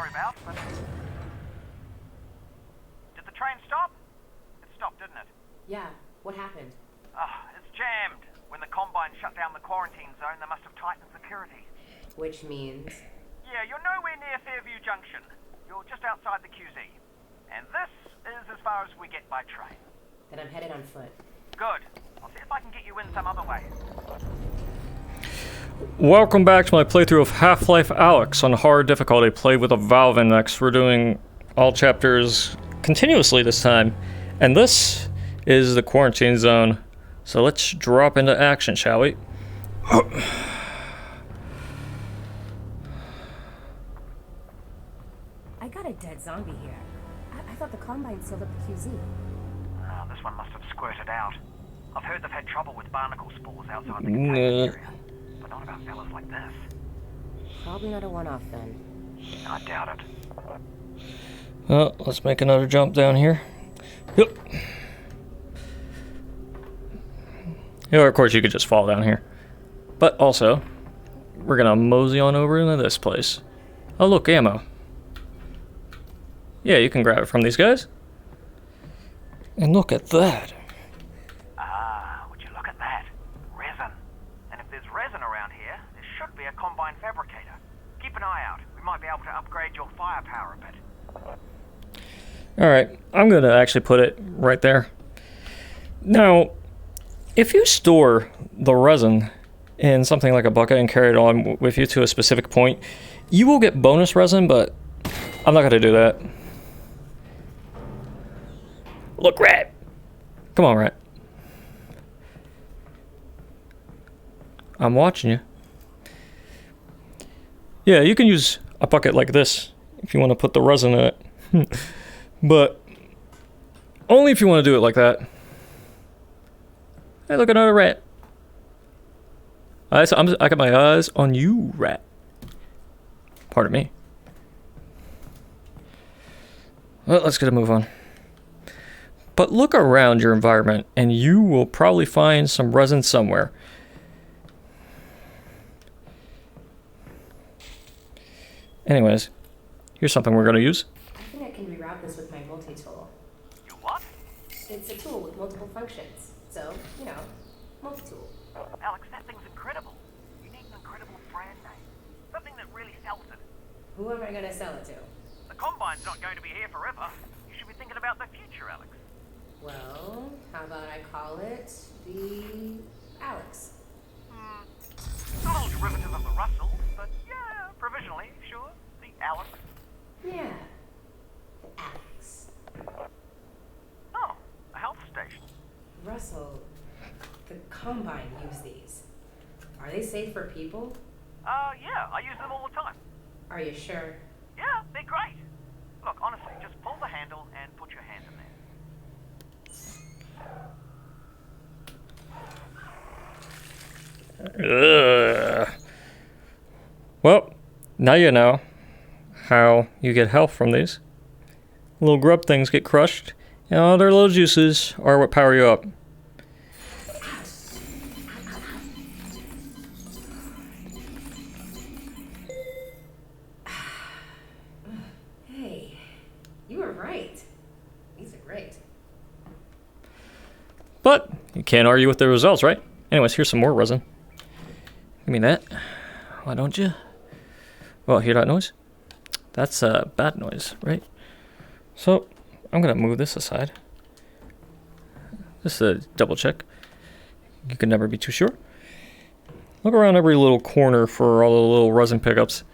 sorry about, but... Did the train stop? It stopped, didn't it? Yeah, what happened? It's jammed. When the Combine shut down the quarantine zone, they must have tightened security. Which means? Yeah, you're nowhere near Fairview Junction. You're just outside the QZ. And this is as far as we get by train. Then I'm headed on foot. Good. I'll see if I can get you in some other way. Welcome back to my playthrough of Half-Life Alyx on hard difficulty, played with a Valve Index. We're doing all chapters continuously this time. And this is the quarantine zone. So let's drop into action, shall we? I got a dead zombie here. I thought the Combine sealed up the QZ. This one must have squirted out. I've heard they've had trouble with barnacle spores outside the containment area. But not about fellas like this. Probably not a one-off then. I doubt it. Well, let's make another jump down here. Yep. Yeah, of course you could just fall down here. But also, we're gonna mosey on over into this place. Oh look, ammo. Yeah, you can grab it from these guys. And look at that. Would you look at that? Resin. And if there's resin around here, there should be a Combine Fabricator. Keep an eye out. We might be able to upgrade your firepower a bit. Alright, I'm gonna actually put it right there. Now, if you store the resin in something like a bucket and carry it on with you to a specific point, you will get bonus resin, but I'm not gonna do that. Look, Rat! Come on, Rat. I'm watching you. Yeah, you can use a bucket like this if you want to put the resin in it. But only if you want to do it like that. Hey, look, another rat. I got my eyes on you, Rat. Pardon me. Well, let's get a move on. But look around your environment, and you will probably find some resin somewhere. Anyways, here's something we're going to use. I think I can reroute this with my multi-tool. You what? It's a tool with multiple functions. So, you know, multi-tool. Alex, that thing's incredible. You need an incredible brand name. Something that really sells it. Who am I going to sell it to? The Combine's not going to be here forever. You should be thinking about the future, Alex. Well, how about I call it the Alyx? It's a little derivative of the Russell, but yeah, provisionally, sure. The Alex. Yeah, the Alyx. Oh, a health station. Russell, the Combine use these. Are they safe for people? Yeah, I use them all the time. Are you sure? Yeah, they're great. Look, honestly, just pull the handle and put your hand in there. Ugh. Well, now you know how you get health from these. Little grub things get crushed, and all their little juices are what power you up. Hey, you were right. These are great. But you can't argue with the results, right? Anyways, here's some more resin. Give me that. Why don't you? Well, hear that noise? That's a bad noise, right? So, I'm gonna move this aside. Just to double check. You can never be too sure. Look around every little corner for all the little resin pickups.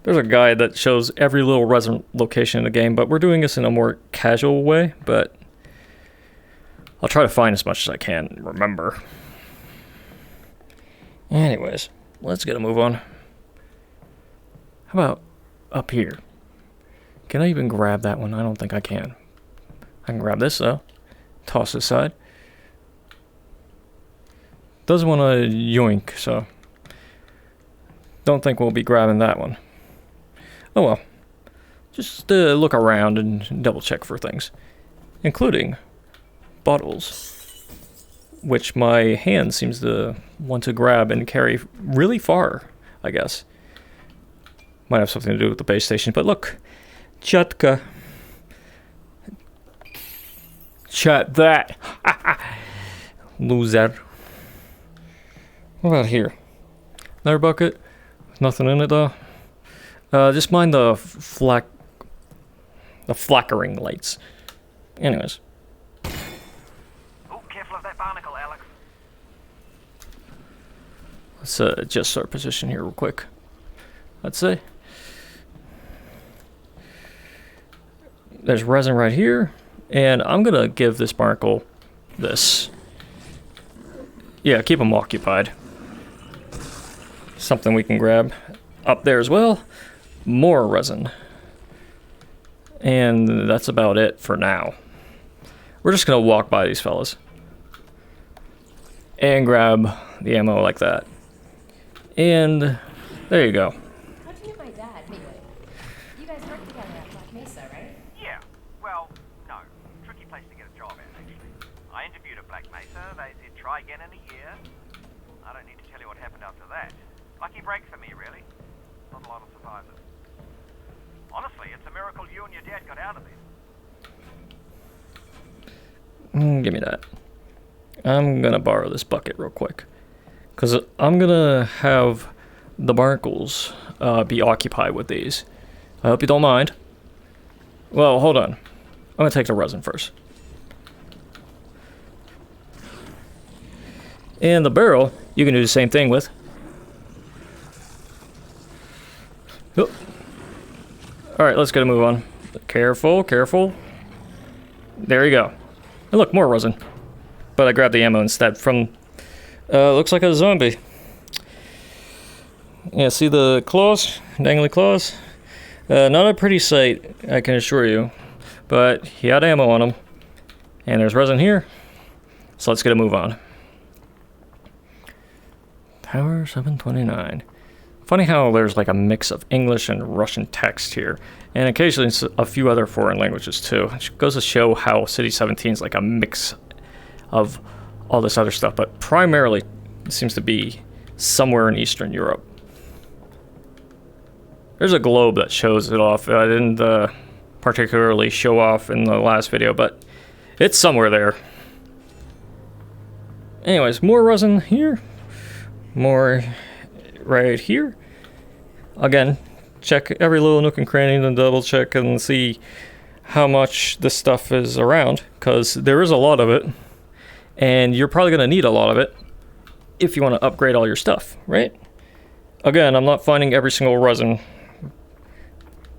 There's a guide that shows every little resin location in the game, but we're doing this in a more casual way, but I'll try to find as much as I can remember. Anyways, let's get a move on. How about up here? Can I even grab that one? I don't think I can. I can grab this though. Toss it aside. Doesn't want to yoink, so don't think we'll be grabbing that one. Oh well. Just look around and double check for things, including bottles, which my hand seems to want to grab and carry really far, I guess. Might have something to do with the base station. But look, Chutka. Chat that. Loser. What about here? Another bucket. Nothing in it though. Just mind the flickering lights. Anyways. Oh, careful of that barnacle, Alyx. Let's adjust our position here real quick. Let's say. There's resin right here. And I'm going to give this barnacle this. Yeah, keep them occupied. Something we can grab up there as well. More resin. And that's about it for now. We're just going to walk by these fellas. And grab the ammo like that. And there you go. How'd you meet my dad, anyway? You guys worked together at Black Mesa, right? Yeah, well, no. Tricky place to get a job at, actually. I interviewed at Black Mesa. They said try again in a year. I don't need to tell you what happened after that. Lucky break for me, really. Not a lot of surprises. Honestly, it's a miracle you and your dad got out of there. Give me that. I'm going to borrow this bucket real quick. Because I'm going to have the barnacles be occupied with these. I hope you don't mind. Well, hold on. I'm going to take the resin first. And the barrel, you can do the same thing with. Oh. Alright, let's get a move on. Careful, careful. There you go. And look, more resin. But I grabbed the ammo instead from... looks like a zombie. Yeah, see the claws? Dangly claws? Not a pretty sight, I can assure you. But he had ammo on him. And there's resin here. So let's get a move on. Tower 729. Funny how there's like a mix of English and Russian text here. And occasionally it's a few other foreign languages too. It goes to show how City 17 is like a mix of all this other stuff. But primarily it seems to be somewhere in Eastern Europe. There's a globe that shows it off. I didn't particularly show off in the last video, but it's somewhere there. Anyways, more resin here. More right here. Again, check every little nook and cranny and double check and see how much this stuff is around, because there is a lot of it and you're probably going to need a lot of it if you want to upgrade all your stuff, right? Again, I'm not finding every single resin.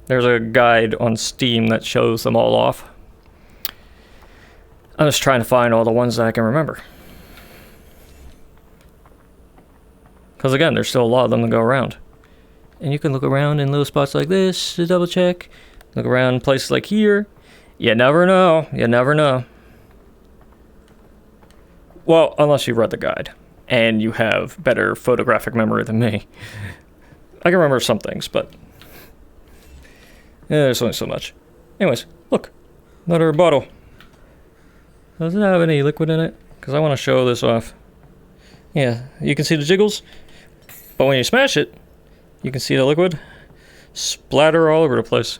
There's a guide on Steam that shows them all off. I'm just trying to find all the ones that I can remember. Because again, there's still a lot of them to go around. And you can look around in little spots like this to double check. Look around in places like here. You never know. You never know. Well, unless you read the guide. And you have better photographic memory than me. I can remember some things, but... yeah, there's only so much. Anyways, look. Another bottle. Does it have any liquid in it? Because I want to show this off. Yeah, you can see the jiggles. But when you smash it, you can see the liquid splatter all over the place.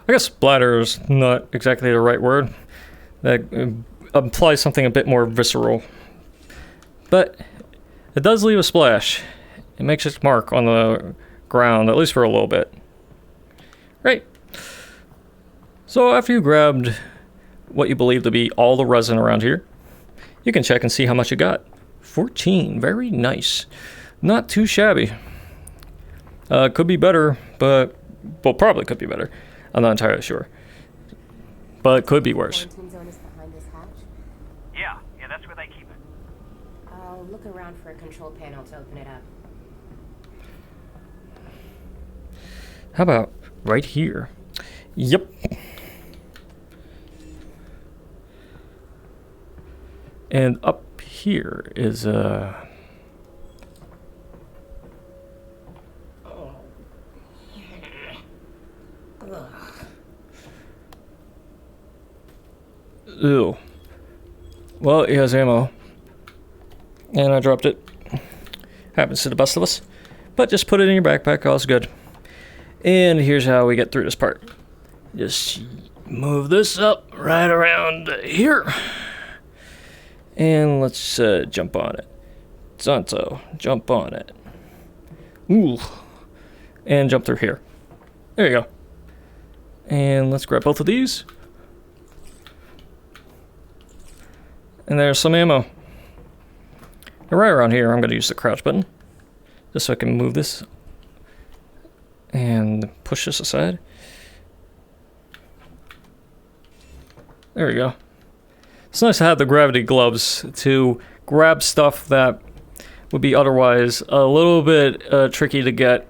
I guess splatter is not exactly the right word. That implies something a bit more visceral. But it does leave a splash. It makes its mark on the ground, at least for a little bit. Right. So after you grabbed what you believe to be all the resin around here, you can check and see how much you got. 14. Very nice. Not too shabby. Could be better, but... well, probably could be better. I'm not entirely sure. But it could be worse. Quarantine zone is behind this hatch. Yeah, that's where they keep it. I'll look around for a control panel to open it up. How about right here? Yep. And up here is ew. Well, he has ammo. And I dropped it. Happens to the best of us. But just put it in your backpack, all's good. And here's how we get through this part. Just move this up right around here. And let's jump on it. Zonto, jump on it. Ooh. And jump through here. There you go. And let's grab both of these. And there's some ammo. And right around here, I'm going to use the crouch button. Just so I can move this. And push this aside. There we go. It's nice to have the gravity gloves to grab stuff that would be otherwise a little bit tricky to get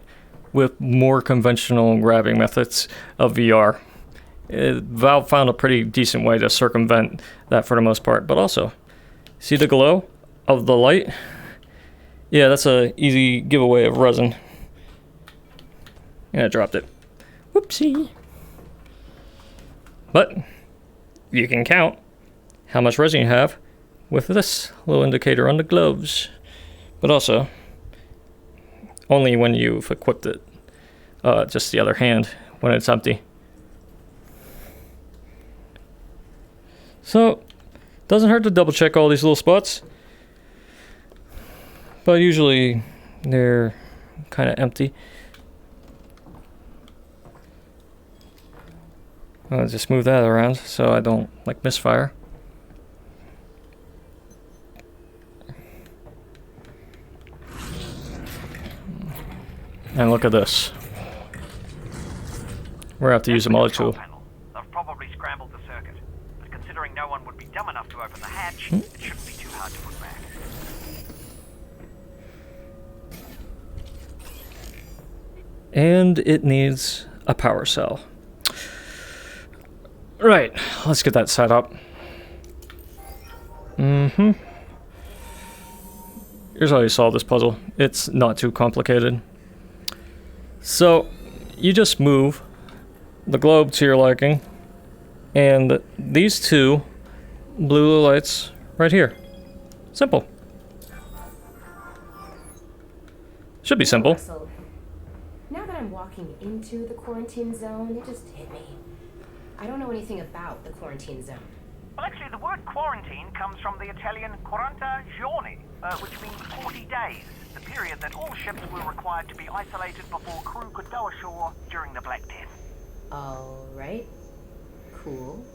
with more conventional grabbing methods of VR. Valve found a pretty decent way to circumvent that for the most part, but also, see the glow of the light? Yeah, that's an easy giveaway of resin. And I dropped it. Whoopsie. But you can count how much resin you have with this little indicator on the gloves. But also, only when you've equipped it. Just the other hand when it's empty. So, doesn't hurt to double check all these little spots. But usually they're kind of empty. I'll just move that around so I don't like misfire. And look at this. We're gonna have to use a mullet tool. They've probably scrambled the circuit, but considering no one would be dumb enough to open the hatch, it shouldn't be too hard to put back. And it needs a power cell. Right, let's get that set up. Here's how you solve this puzzle. It's not too complicated. So, you just move the globe to your liking, and these two blue lights right here. Simple. Should be simple. So, now that I'm walking into the quarantine zone, it just hit me. I don't know anything about the quarantine zone. Well, actually, the word quarantine comes from the Italian 40 giorni, which means 40 days, the period that all ships were required to be isolated before crew could go ashore during the Black Death. All right. Cool.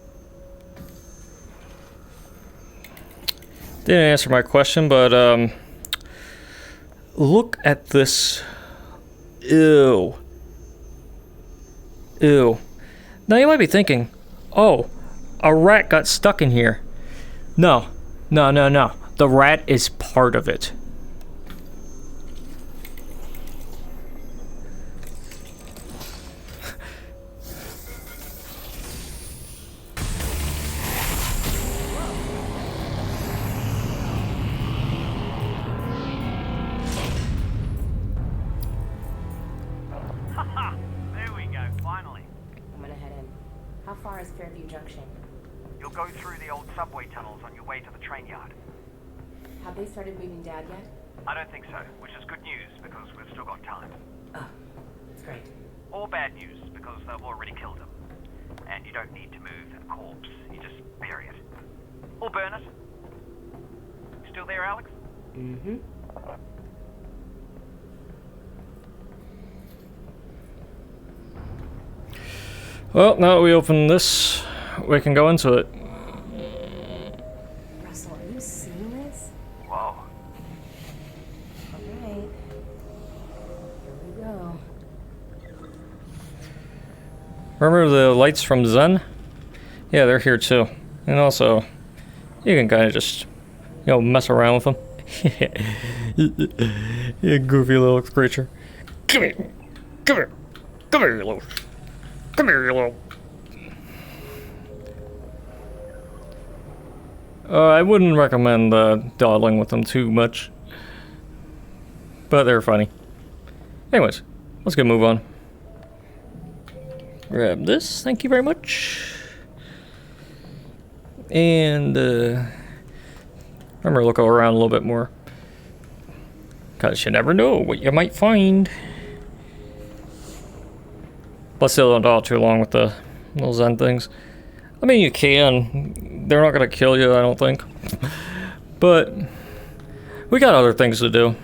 Didn't answer my question, but look at this. Ew. Ew. Now you might be thinking, oh, a rat got stuck in here. No. No, no, no. The rat is part of it. There we go, finally. I'm gonna head in. How far is Fairview Junction? You'll go through the old subway tunnels on your way to the train yard. Have they started moving Dad yet? I don't think so, which is good news because we've still got time. Oh, that's great. Or bad news because they've already killed him. And you don't need to move a corpse, you just bury it. Or burn it. Still there, Alyx? Mm-hmm. Well, now that we open this, we can go into it. Russell, are you seeing this? Whoa. All right. Here we go. Remember the lights from Zen? Yeah, they're here too. And also, you can kind of just, mess around with them. You goofy little creature. Come here. Come here. Come here, you little. Come here, you little. I wouldn't recommend dawdling with them too much. But they're funny. Anyways, let's get a move on. Grab this, thank you very much. And remember, look around a little bit more. Because you never know what you might find. But still don't dawdle too long with the little Zen things. I mean, you can. They're not going to kill you, I don't think. But we got other things to do.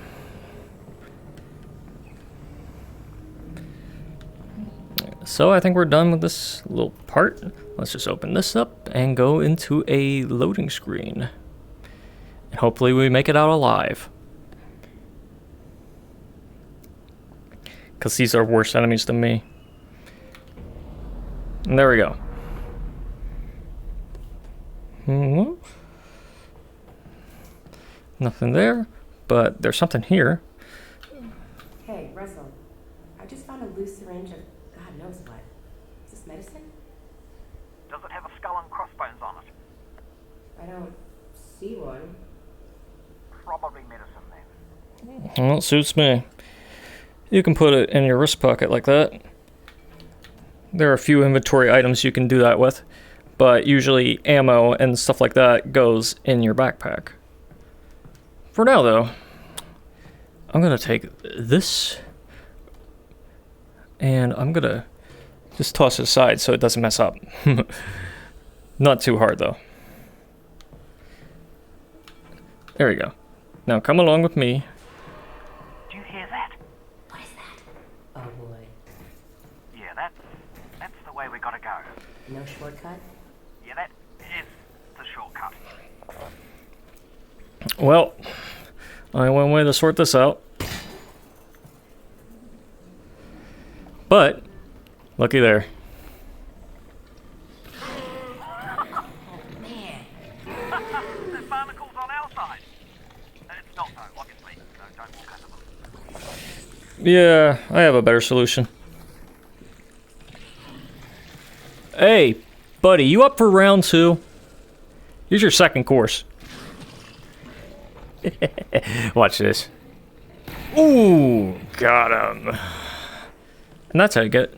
So I think we're done with this little part. Let's just open this up and go into a loading screen. And hopefully we make it out alive. Because these are worse enemies than me. And there we go. Nothing there, but there's something here. Hey, Russell. I just found a loose syringe of God knows what. Is this medicine? Does it have a skull and crossbones on it? I don't see one. Probably medicine then. Well, it suits me. You can put it in your wrist pocket like that. There are a few inventory items you can do that with, but usually ammo and stuff like that goes in your backpack. For now, though, I'm going to take this, and I'm going to just toss it aside so it doesn't mess up. Not too hard, though. There we go. Now come along with me. Do you hear that? What is that? Oh boy. Yeah, that's the way we gotta go. No shortcut? Yeah, that is the shortcut. Well, only one way to sort this out. But, looky there. There's barnacles on our side. It's not though, obviously, so don't walk under them. Yeah, I have a better solution. Hey, buddy, you up for round 2? Here's your second course. Watch this. Ooh, got him. And that's how you get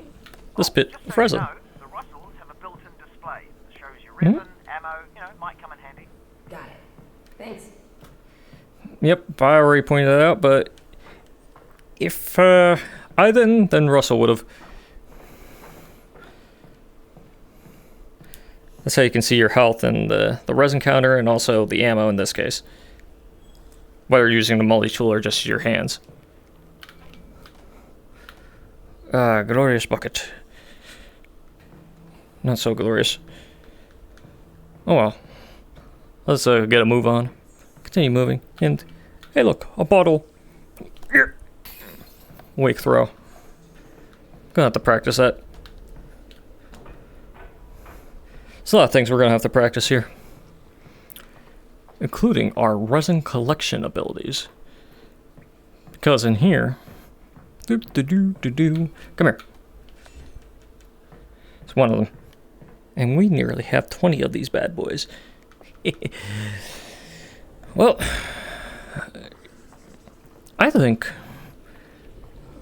this bit Just of so resin. you know, the Russells have a built-in display that shows you resin, ammo, might come in handy. Got it. Thanks. Yep, I already pointed that out, but if I didn't, then Russell would have. That's how you can see your health and the resin counter and also the ammo in this case. Whether you're using the multi-tool or just your hands. Glorious bucket. Not so glorious. Oh well. Let's get a move on. Continue moving. And hey look, a bottle. Wake throw. Gonna have to practice that. There's a lot of things we're gonna have to practice here. Including our resin collection abilities. Because in here... Come here. It's one of them. And we nearly have 20 of these bad boys. Well, I think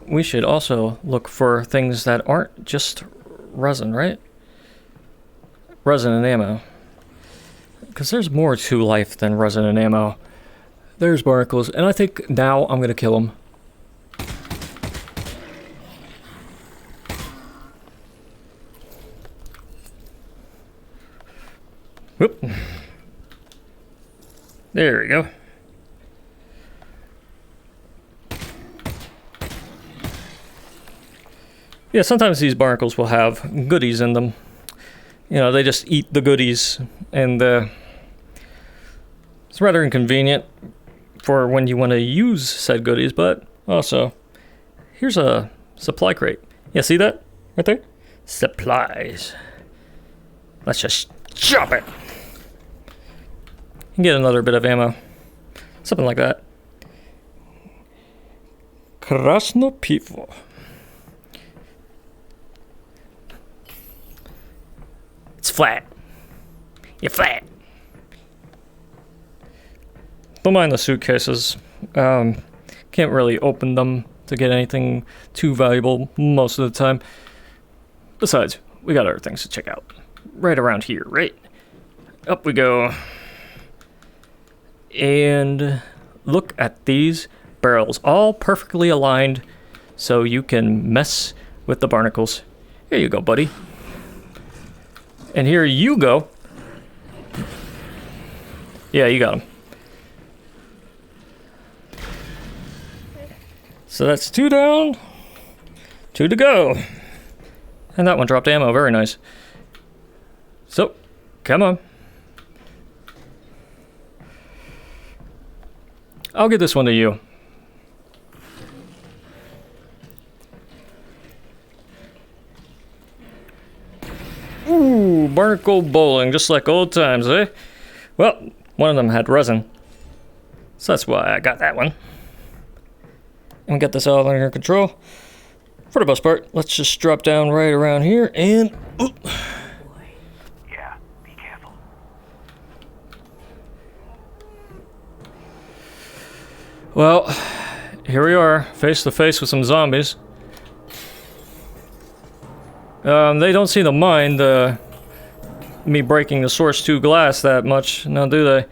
we should also look for things that aren't just resin, right? Resin and ammo. Because there's more to life than resin and ammo. There's barnacles, and I think now I'm going to kill them. Whoop. There we go. Yeah, sometimes these barnacles will have goodies in them. You know, they just eat the goodies, and it's rather inconvenient for when you want to use said goodies, but also, here's a supply crate. Yeah, see that? Right there? Supplies. Let's just chop it. And get another bit of ammo. Something like that. Krasno pivo. It's flat. You're flat. Don't mind the suitcases. Can't really open them to get anything too valuable most of the time. Besides, we got other things to check out. Right around here, right? Up we go. And look at these barrels, all perfectly aligned so you can mess with the barnacles. Here you go, buddy. And here you go. Yeah, you got him. So that's 2 down, 2 to go. And that one dropped ammo, very nice. So, come on. I'll give this one to you. Ooh, barnacle bowling, just like old times, eh? Well, one of them had resin. So that's why I got that one. And get this all under control. For the most part, let's just drop down right around here and... Ooh. Yeah, be careful. Well, here we are, face to face with some zombies. They don't seem to mind me breaking the Source 2 glass that much, now do they?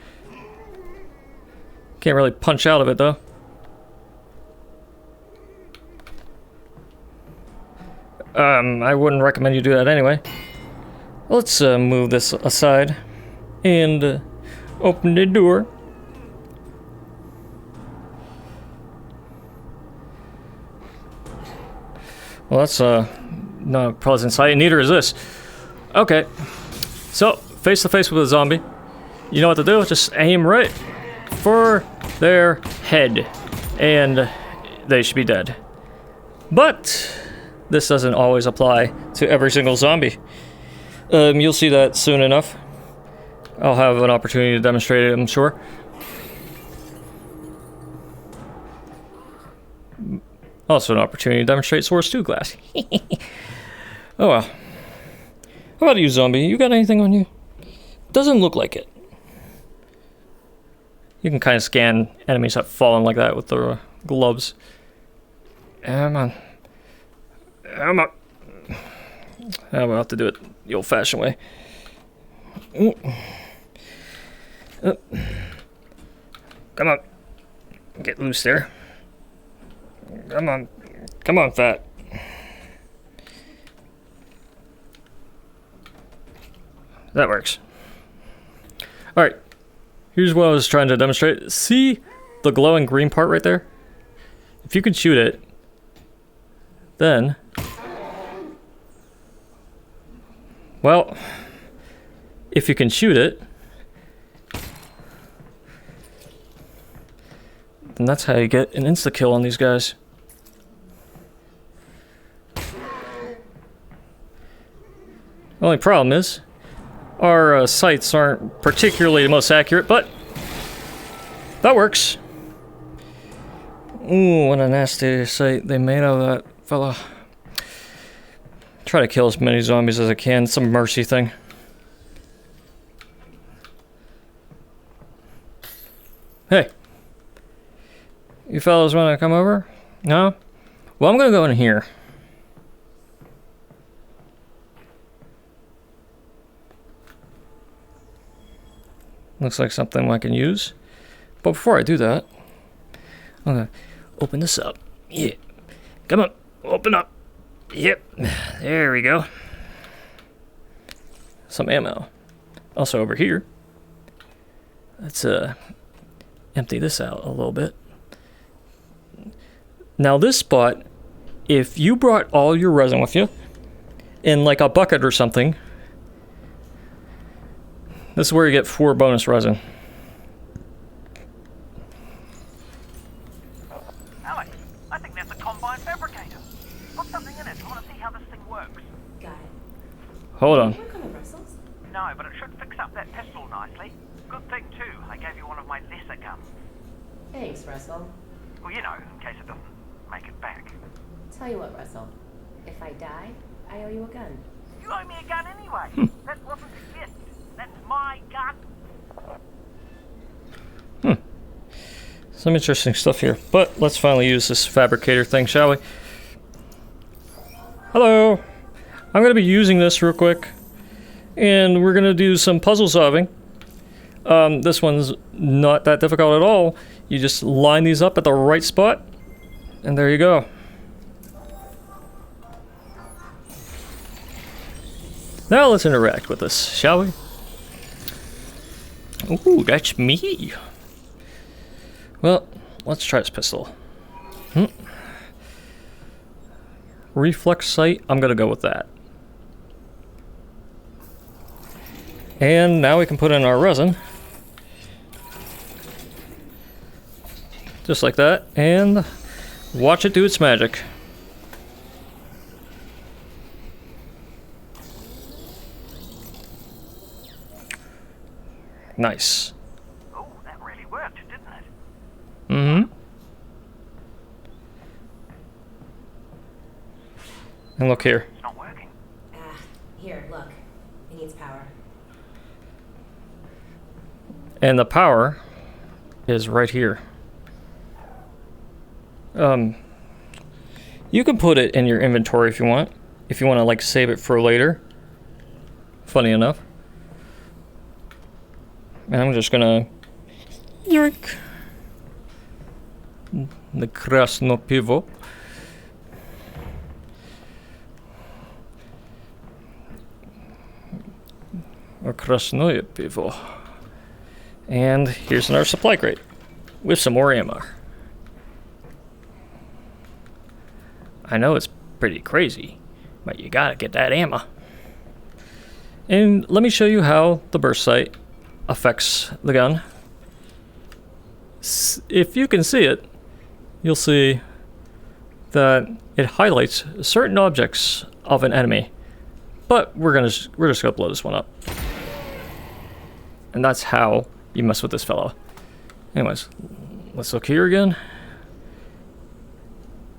Can't really punch out of it though. I wouldn't recommend you do that anyway. Let's move this aside and open the door. Well, that's not a pleasant sight, neither is this. Okay, so face to face with a zombie. You know what to do, just aim right for their head and they should be dead. But this doesn't always apply to every single zombie. You'll see that soon enough. I'll have an opportunity to demonstrate it, I'm sure. Also an opportunity to demonstrate Source 2 glass. Oh well. How about you, zombie? You got anything on you? Doesn't look like it. You can kind of scan enemies that fallen like that with the gloves. Come on. Come on. I'm gonna have to do it the old-fashioned way. Come on. Get loose there. Come on. Come on, fat. That works. Alright. Here's what I was trying to demonstrate. See the glowing green part right there? If you can shoot it, then... Well, if you can shoot it, then that's how you get an insta-kill on these guys. The only problem is, our sights aren't particularly the most accurate, but that works. Ooh, what a nasty sight they made out of that fella. Try to kill as many zombies as I can. It's a mercy thing. Hey. You fellas want to come over? No? Well, I'm going to go in here. Looks like something I can use. But before I do that, I'm going to open this up. Yeah. Come on. Open up. Yep, there we go. Some ammo. Also over here. Let's empty this out a little bit. Now this spot, if you brought all your resin with you, in like a bucket or something, this is where you get 4 bonus resin. Alyx, I think that's a combine fabricator. Put something in it. I want to see how this thing works. Got it. Hold on. Work on the Russells? No, but it should fix up that pistol nicely. Good thing too, I gave you one of my lesser guns. Thanks, Russell. Well, you know, in case it doesn't make it back. Tell you what, Russell. If I die, I owe you a gun. You owe me a gun anyway. That wasn't a gift. That's my gun. Some interesting stuff here. But let's finally use this fabricator thing, shall we? Hello. I'm going to be using this real quick. And we're going to do some puzzle solving. This one's not that difficult at all. You just line these up at the right spot, and there you go. Now let's interact with this, shall we? Ooh, that's me. Well, let's try this pistol. Reflex sight, I'm gonna go with that. And now we can put in our resin. Just like that, and watch it do its magic. Nice. Oh, that really worked, didn't it? Mm-hmm. And look here. It's not working. Here, look. It needs power. And the power is right here. You can put it in your inventory if you want. If you want to like save it for later. Funny enough. And I'm just gonna yoink the krasno pivo. Or krasnoye pivo. And here's another supply crate with some more ammo. I know it's pretty crazy, but you gotta get that ammo. And let me show you how the burst sight affects the gun. If you can see it, you'll see that it highlights certain objects of an enemy. But we're just gonna blow this one up. And that's how you mess with this fellow. Anyways, let's look here again.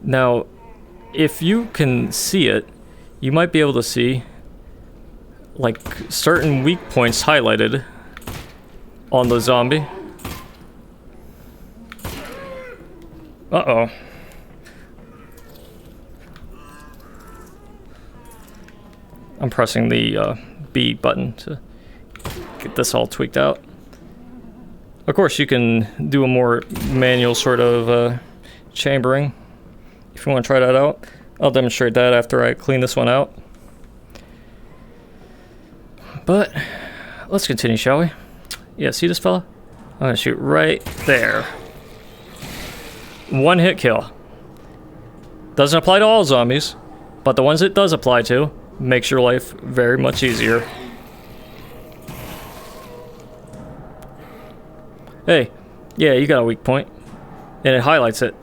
Now, if you can see it, you might be able to see like certain weak points highlighted on the zombie. Uh-oh. I'm pressing the B button to get this all tweaked out. Of course, you can do a more manual sort of chambering if you want to try that out. I'll demonstrate that after I clean this one out. But let's continue, shall we? Yeah, see this fella? I'm gonna shoot right there. One hit kill. Doesn't apply to all zombies, but the ones it does apply to makes your life very much easier. Hey, yeah, you got a weak point, and it highlights it.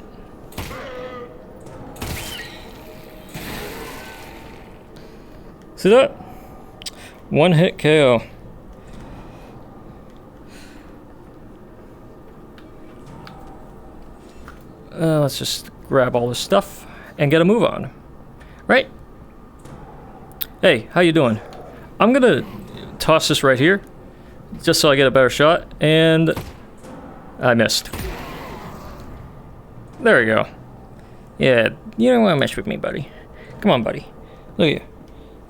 See that? One hit KO. Let's just grab all this stuff and get a move on. Right? Hey, how you doing? I'm gonna toss this right here, just so I get a better shot, and I missed. There we go. Yeah, you don't want to mess with me, buddy. Come on, buddy. Look at you.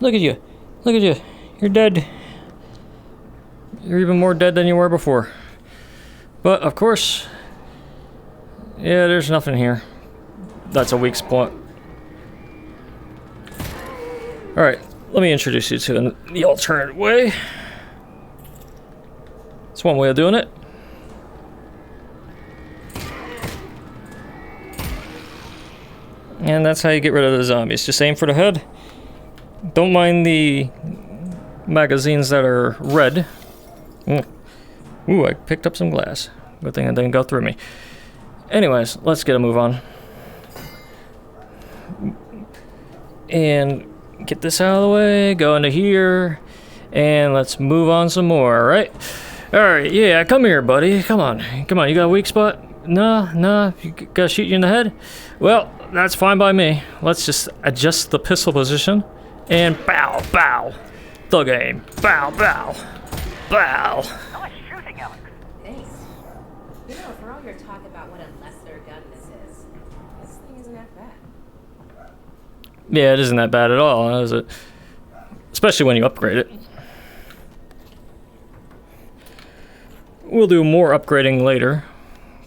Look at you. Look at you. You're dead. You're even more dead than you were before. But, of course, yeah, there's nothing here. That's a weak spot. Alright, let me introduce you to the alternate way. It's one way of doing it. And that's how you get rid of the zombies. Just aim for the head. Don't mind the magazines that are red. Ooh, I picked up some glass. Good thing it didn't go through me. Anyways, let's get a move on. And get this out of the way. Go into here. And let's move on some more, alright? Alright, yeah, come here, buddy. Come on. Come on, you got a weak spot? No, you gotta shoot you in the head? Well, that's fine by me. Let's just adjust the pistol position. And bow, bow. Thug aim. Bow, bow. Bow. Nice shooting, Alyx. Thanks. You know, for all your talk about what a lesser gun this thing isn't that bad. Yeah, it isn't that bad at all, is it? Especially when you upgrade it. We'll do more upgrading later,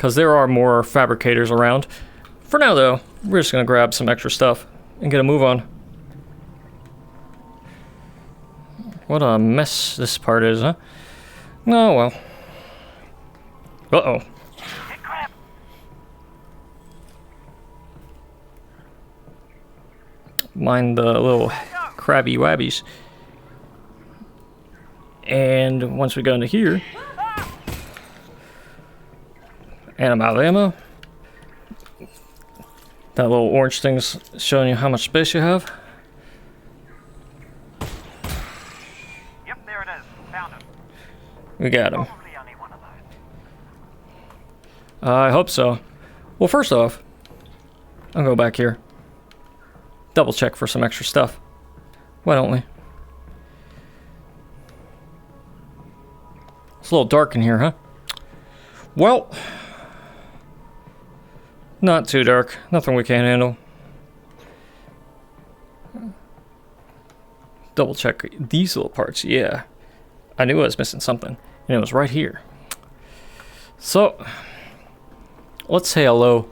because there are more fabricators around. For now, though, we're just going to grab some extra stuff and get a move on. What a mess this part is, huh? Oh, well. Uh-oh. Hit crab. Mind the little crabby wabbies. And once we go into here, and I'm out of ammo. That little orange thing's showing you how much space you have. Yep, there it is. Found him. We got him. Probably only one of those. I hope so. Well, first off, I'll go back here. Double check for some extra stuff. Why don't we? It's a little dark in here, huh? Well, not too dark. Nothing we can't handle. Double check these little parts. Yeah. I knew I was missing something. And it was right here. So, let's say hello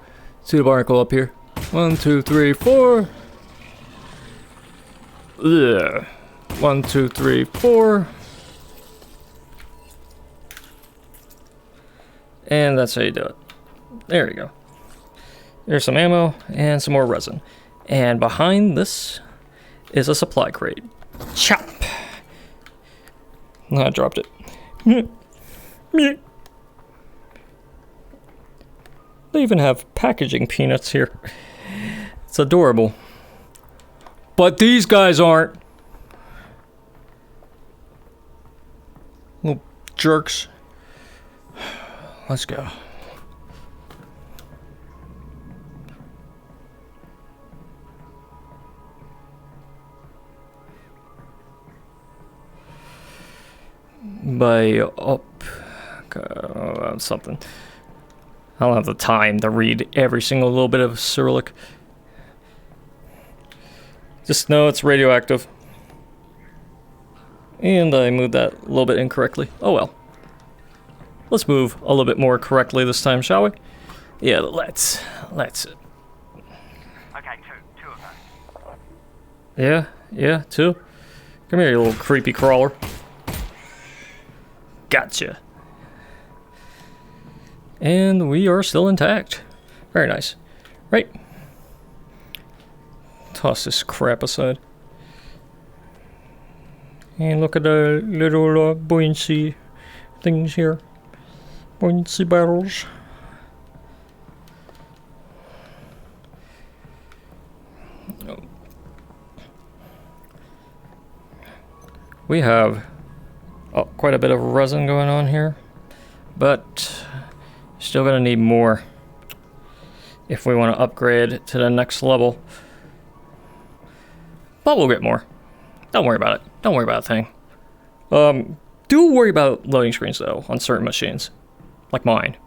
to the barnacle up here. 1, 2, 3, 4. Ugh. 1, 2, 3, 4. And that's how you do it. There you go. There's some ammo and some more resin. And behind this is a supply crate. Chop! No, I dropped it. They even have packaging peanuts here. It's adorable. But these guys aren't. Little jerks. Let's go. By up something. I don't have the time to read every single little bit of Cyrillic. Just know it's radioactive. And I moved that a little bit incorrectly. Oh well. Let's move a little bit more correctly this time, shall we? Yeah, let's. Okay, two of those. Yeah, two. Come here, you little creepy crawler. Gotcha. And we are still intact. Very nice. Right. Toss this crap aside. And look at the little buoyancy things here. Buoyancy barrels. We have quite a bit of resin going on here, but still gonna need more if we want to upgrade to the next level. But we'll get more. Don't worry about it. Don't worry about a thing. Do worry about loading screens though on certain machines, like mine.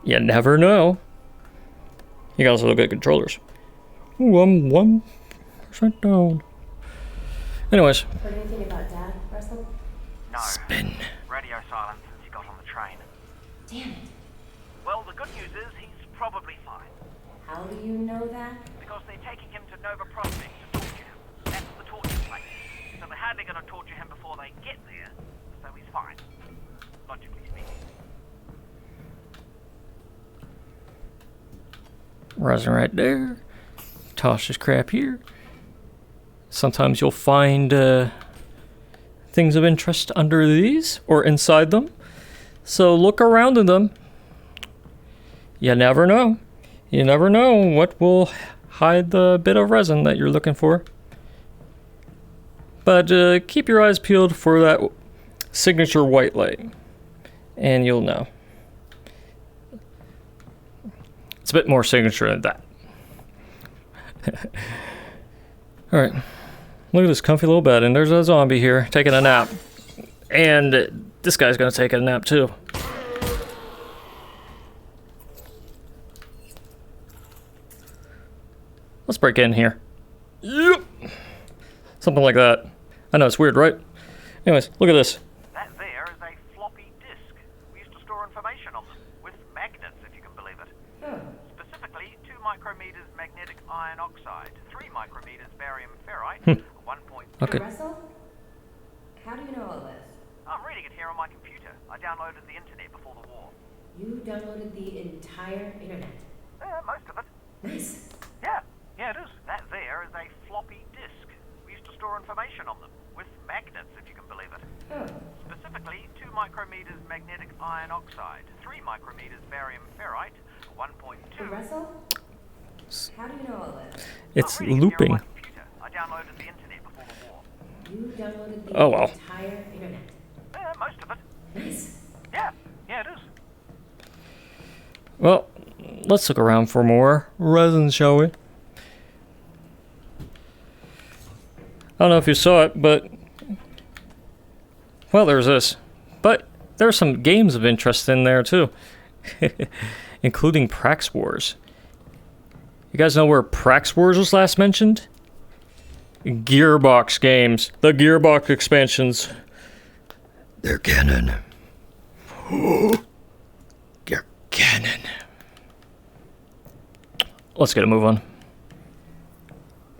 You never know. You got also good controllers. Ooh, I'm 1% down. Anyways. Heard anything about Dad, Russell? No. Spin. Radio silence since he got on the train. Damn it. Well, the good news is he's probably fine. How do you know that? Because they're taking him to Nova Prospect to torture him. That's the torture place. So they're hardly going to torture him before they get there. So he's fine. Logically speaking. Resin right there. Toss this crap here. Sometimes you'll find things of interest under these or inside them. So look around in them. You never know. You never know what will hide the bit of resin that you're looking for. But keep your eyes peeled for that signature white light. And you'll know. It's a bit more signature than that. Alright. Look at this comfy little bed, and there's a zombie here taking a nap. And this guy's gonna take a nap too. Let's break in here. Yep. Something like that. I know, it's weird, right? Anyways, look at this. That there is a floppy disk. iron oxide, 3 micrometers barium ferrite, 1.2. Okay. Russell? How do you know all this? I'm reading it here on my computer. I downloaded the internet before the war. You downloaded the entire internet. Most of it. Nice. Yeah, it is. That there is a floppy disk. We used to store information on them, with magnets, if you can believe it. Oh, Specifically, 2 micrometers magnetic iron oxide, 3 micrometers barium ferrite, 1.2. Russell? How do you know all this? It's I'm reading it here on looping. my computer. I downloaded the internet before the war. You downloaded the Oh, well. entire internet. Most of it. Nice. Yeah, it is. Well, let's look around for more resin, shall we? I don't know if you saw it, but... Well, there's this. But there's some games of interest in there, too. Including Prax Wars. You guys know where Prax Wars was last mentioned? Gearbox games. The Gearbox expansions. They're canon. They're canon. Let's get a move on.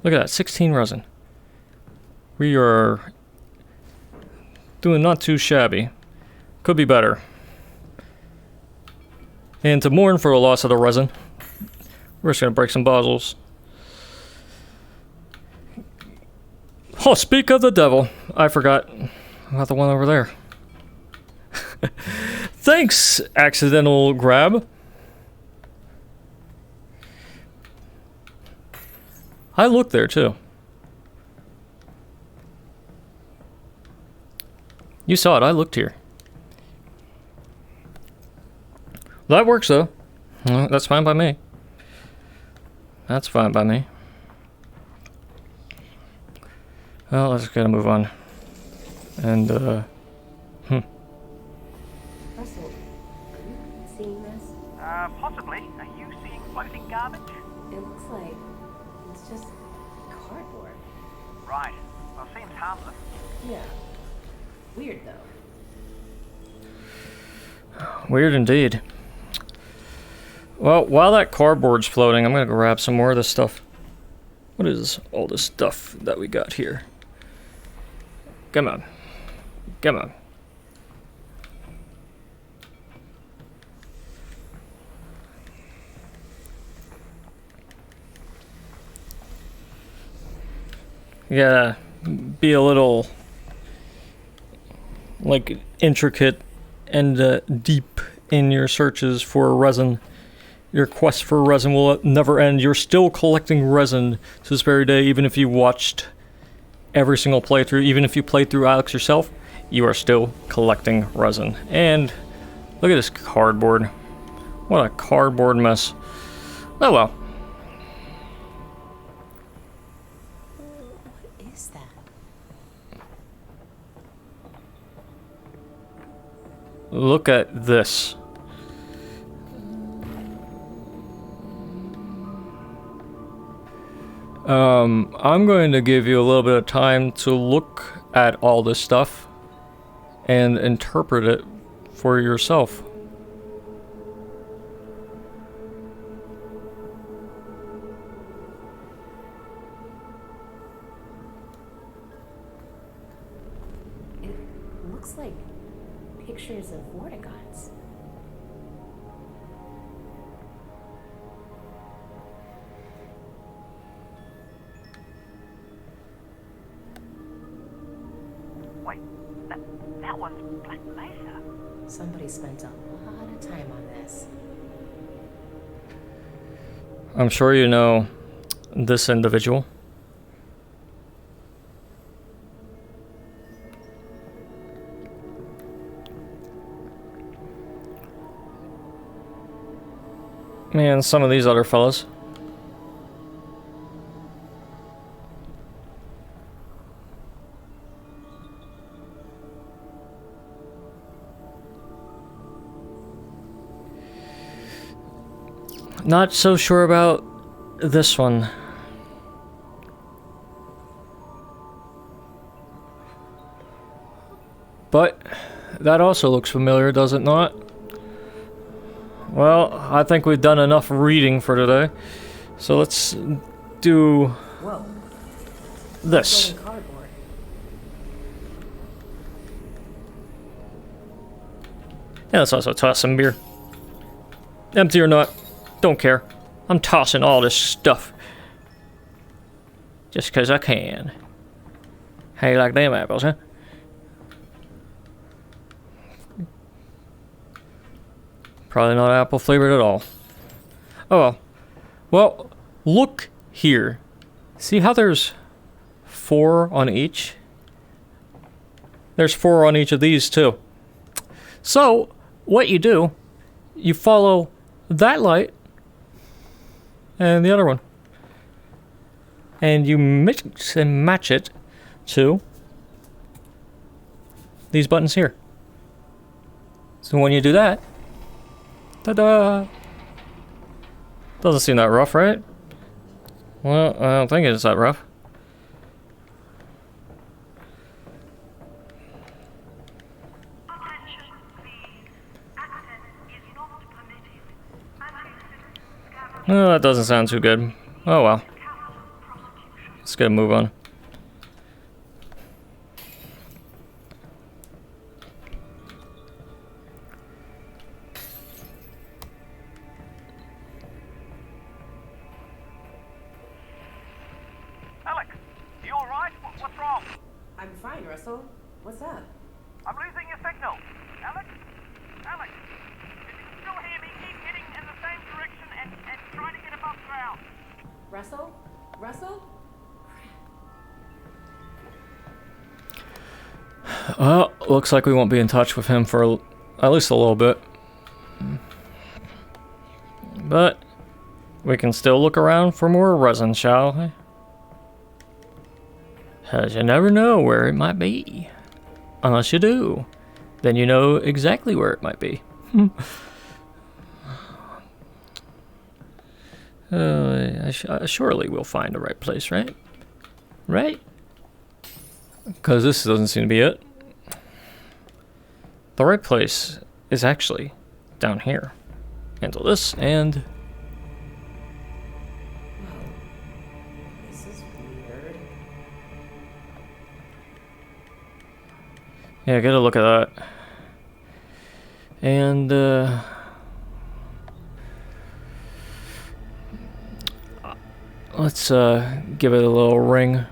Look at that, 16 resin. We are doing not too shabby. Could be better. And to mourn for the loss of the resin, we're just gonna break some bottles. Oh, speak of the devil. I forgot about the one over there. Thanks, accidental grab. I looked there too. You saw it, I looked here. That works though. Well, that's fine by me. That's fine by me. Well, let's get a move on. And, Russell, are you seeing this? Possibly. Are you seeing floating garbage? It looks like it's just cardboard. Right. Well, seems harmless. Yeah. Weird though. weird indeed. Well, while that cardboard's floating, I'm gonna grab some more of this stuff. What is all this stuff that we got here? Come on. Come on. You gotta be a little, like, intricate and deep in your searches for resin. Your quest for resin will never end. You're still collecting resin to this very day, even if you watched every single playthrough, even if you played through Alyx yourself, you are still collecting resin. And look at this cardboard. What a cardboard mess. Oh well. What is that? Look at this. I'm going to give you a little bit of time to look at all this stuff and interpret it for yourself. It looks like pictures of vortigods. Wait, that one's Black Mesa. Somebody spent a lot of time on this. I'm sure you know this individual. Man, some of these other fellas. Not so sure about this one. But that also looks familiar, does it not? Well, I think we've done enough reading for today. So let's do Whoa. this. Golden cardboard. Yeah, let's also toss some beer. Empty or not, don't care. I'm tossing all this stuff. Just 'cause I can. How you like them apples, huh? Probably not apple flavored at all. Oh well. Well, look here. See how there's 4 on each? There's 4 on each of these too. So, what you do, you follow that light and the other one. And you mix and match it to these buttons here. So when you do that, ta-da! Doesn't seem that rough, right? Well, I don't think it's that rough. Oh, that doesn't sound too good. Oh well. Let's get a move on. Alyx, you alright? What's wrong? I'm fine, Russell. What's up? I'm losing your signal. Alyx? Alyx? If you can still hear me, keep heading in the same direction and try to get above ground. Russell? Russell? Well, looks like we won't be in touch with him for at least a little bit. But we can still look around for more resin, shall we? 'Cause you never know where it might be. Unless you do. Then you know exactly where it might be. Surely we'll find the right place, right? Right? Because this doesn't seem to be it. The right place is actually down here. Handle this and... Whoa. This is weird. Yeah, get a look at that. And, let's, give it a little ring.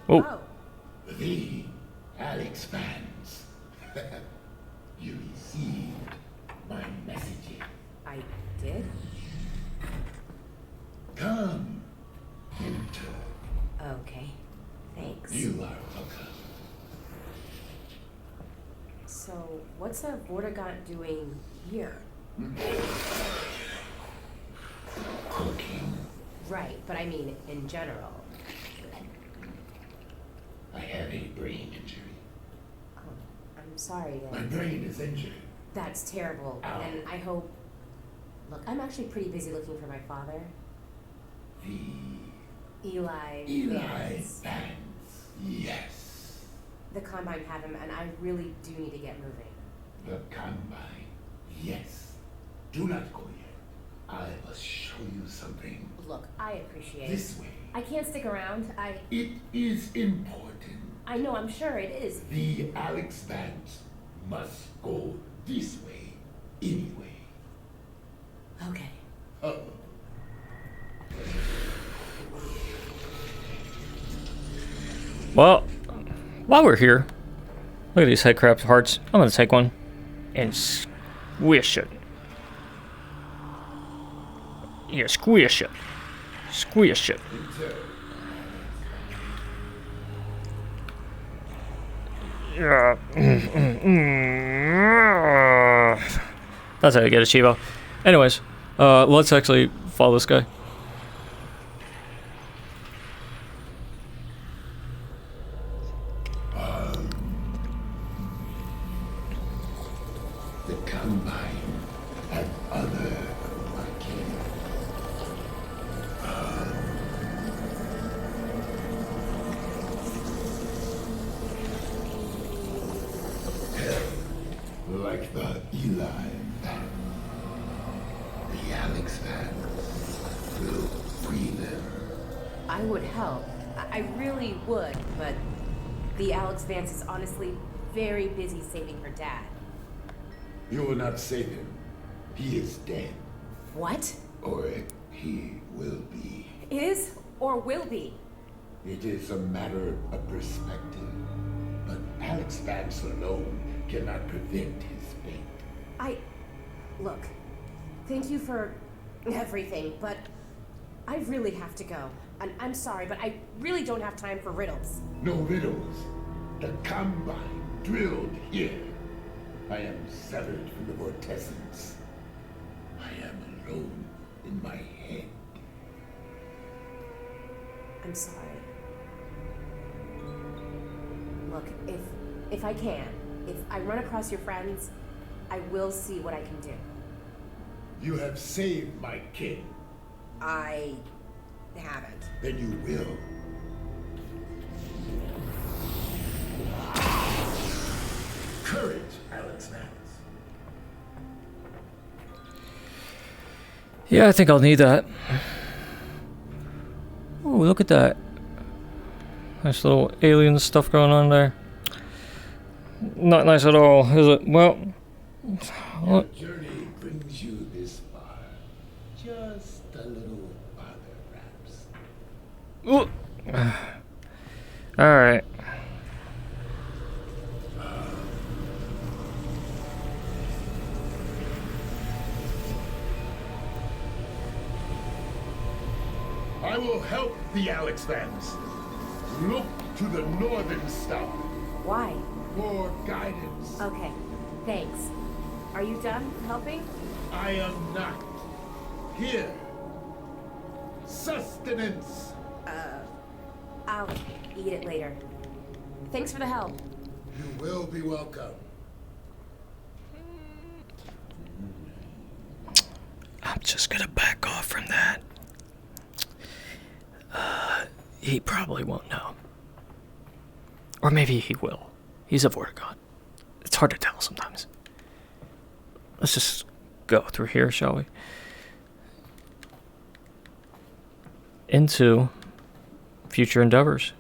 Oh. The Alyx fans. You received my messaging. I did? Come. Enter. Okay. Thanks. You are welcome. So, what's a Vortigaunt doing here? Cooking. Right, but I mean in general. I have a brain injury. Oh, I'm sorry My then. brain is injured. That's terrible. Ow. And I hope... Look, I'm actually pretty busy looking for my father. The Eli Eli Vance. fans. Yes. The Combine have him, and I really do need to get moving. The Combine. Yes. Do not go yet. I must show you something. Look, I appreciate This way. I can't stick around. It is important. I know, I'm sure it is. The Alyx fans must go this way anyway. Okay. Oh. Well, while we're here, look at these headcrab hearts. I'm gonna take one and squish it. Yeah, squish it. Squish it. Yeah. That's how you get a Chivo. Anyways, let's actually follow this guy. The Combine and other working. Like the Eli. I would help. I really would, but the Alyx Vance is honestly very busy saving her dad. You will not save him. He is dead. What? Or he will be. Is or will be? It is a matter of perspective. But Alyx Vance alone cannot prevent his fate. Look, thank you for everything, but I really have to go. And I'm sorry, but I really don't have time for riddles. No riddles. The Combine drilled here. I am severed from the vortessence. I am alone in my head. I'm sorry. Look, if I can, if I run across your friends, I will see what I can do. You have saved my kid. I haven't. Then you will. Courage, Alyx Vance. Yeah, I think I'll need that. Oh, look at that. Nice little alien stuff going on there. Not nice at all, is it? Well, Your journey brings you this far. Just a little farther, perhaps. Alright. I will help the Alyx Vance. Look to the northern star Why? for guidance. Okay, thanks. Are you done helping? I am not. Here. Sustenance. I'll eat it later. Thanks for the help. You will be welcome. I'm just gonna back off from that. He probably won't know. Or maybe he will. He's a Vortigaunt. It's hard to tell sometimes. Let's just go through here, shall we? Into future endeavors.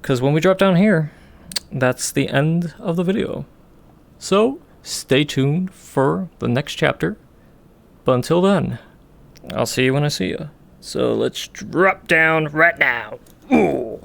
Because when we drop down here, that's the end of the video. So, stay tuned for the next chapter. But until then, I'll see you when I see you. So let's drop down right now. Ooh.